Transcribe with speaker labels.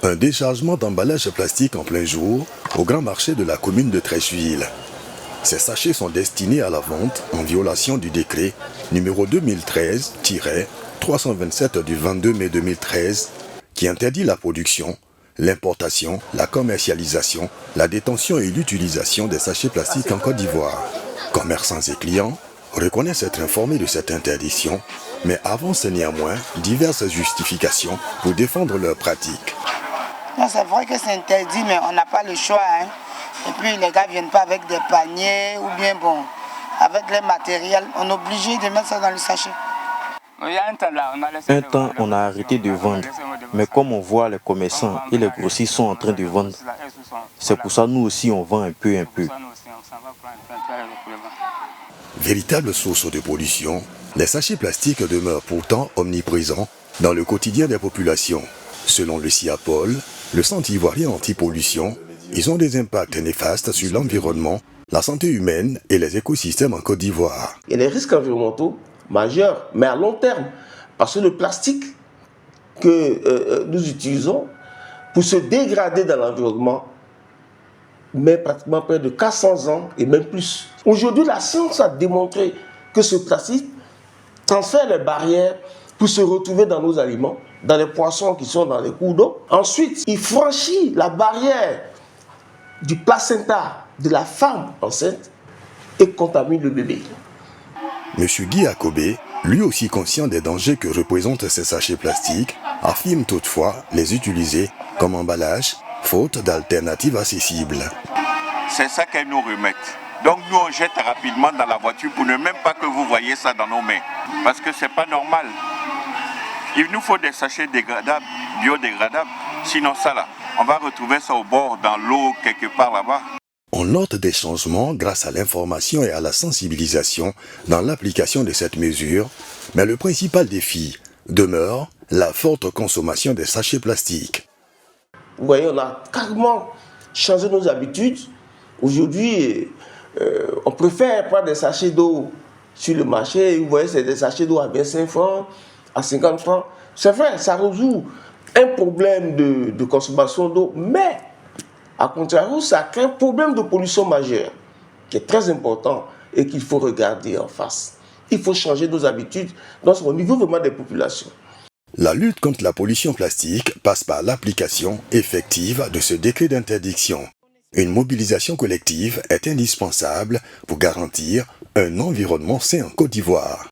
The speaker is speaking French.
Speaker 1: Un déchargement d'emballage plastique en plein jour au grand marché de la commune de Treichville. Ces sachets sont destinés à la vente en violation du décret numéro 2013-327 du 22 mai 2013 qui interdit la production, l'importation, la commercialisation, la détention et l'utilisation des sachets plastiques en Côte d'Ivoire. Commerçants et clients reconnaissent être informés de cette interdiction, mais avancent néanmoins diverses justifications pour défendre leurs pratiques.
Speaker 2: Non, c'est vrai que c'est interdit, mais on n'a pas le choix. Et puis les gars ne viennent pas avec des paniers ou bien avec les matériels. On est obligé de mettre ça dans le sachet.
Speaker 3: Un temps, on a arrêté de vendre, mais comme on voit les commerçants et les grossistes sont en train de vendre, c'est pour ça nous aussi on vend un peu.
Speaker 1: Véritable source de pollution, les sachets plastiques demeurent pourtant omniprésents dans le quotidien des populations. Selon le CIAPOL, le Centre ivoirien anti-pollution, ils ont des impacts néfastes sur l'environnement, la santé humaine et les écosystèmes en Côte d'Ivoire.
Speaker 4: Il y a des risques environnementaux majeurs, mais à long terme, parce que le plastique que nous utilisons pour se dégrader dans l'environnement met pratiquement près de 400 ans et même plus. Aujourd'hui, la science a démontré que ce plastique transfère les barrières pour se retrouver dans nos aliments, dans les poissons qui sont dans les cours d'eau. Ensuite, il franchit la barrière du placenta de la femme enceinte et contamine le bébé.
Speaker 1: M. Guy Akobé, lui aussi conscient des dangers que représentent ces sachets plastiques, affirme toutefois les utiliser comme emballage, faute d'alternatives accessibles.
Speaker 5: C'est ça qu'elles nous remettent. Donc nous on jette rapidement dans la voiture pour ne même pas que vous voyez ça dans nos mains. Parce que c'est pas normal. Il nous faut des sachets dégradables, biodégradables. Sinon ça là, on va retrouver ça au bord, dans l'eau, quelque part là-bas.
Speaker 1: On note des changements grâce à l'information et à la sensibilisation dans l'application de cette mesure, mais le principal défi demeure la forte consommation des sachets plastiques.
Speaker 4: Vous voyez, on a carrément changé nos habitudes. Aujourd'hui, on préfère prendre des sachets d'eau sur le marché. Vous voyez, c'est des sachets d'eau à 25 francs, à 50 francs. C'est vrai, ça résout un problème de consommation d'eau, mais à contrario, ça crée un problème de pollution majeure qui est très important et qu'il faut regarder en face. Il faut changer nos habitudes au niveau vraiment des populations.
Speaker 1: La lutte contre la pollution plastique passe par l'application effective de ce décret d'interdiction. Une mobilisation collective est indispensable pour garantir un environnement sain en Côte d'Ivoire.